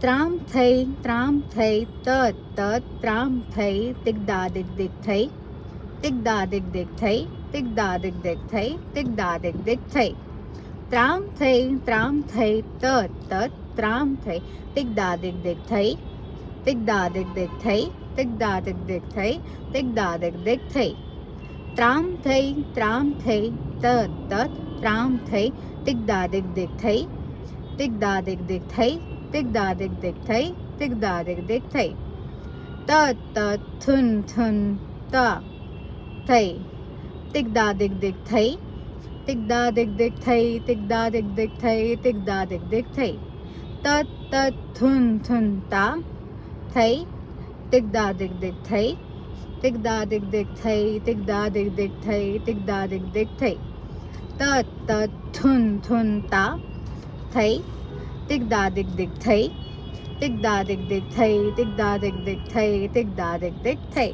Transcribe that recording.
ત્રામ થઈ ત ત્રામ થઈ તિગદા દિગ દિગ થઈ તિગદા દિગ દિગ થઈ તિગદા દિગ દિગ થઈ તિગદા દિગ દિગ થઈ ત્રામ થઈ ત ત્રામ થઈ તિગદા દિગ દિગ થઈ તિગદા દિગ દિગ થઈ તિગદા દિગ દિગ થઈ તિગદા દિગ દિગ થઈ ત્રામ થઈ ત ત્રામ થઈ તિગદા દિગ દિગ થઈ તિગદા દિગ દિગ થઈ તિગદા દિગ દિગ થઈ તિગદા દિગ દિગ થઈ ત થુન ત થઈ તિગદા દિગ દિગ થઈ તિગદા દિગ દિગ થઈ તિગદા દિગ દિગ થઈ તિગદા દિગ દિગ થઈ ત થુન તા થઈ તિગદા દિગ દિગ થઈ તિગદા દિગ દિગ થઈ તિગદા દિગ દિગ થઈ તિગદા દિગ દિગ થઈ ત થુન તા થઈ તિગદા દિગ દિગ થઈ તિગદા દિગ દિગ થઈ તિગદા દિગ દિગ થઈ તિગદા દિગ દિગ થઈ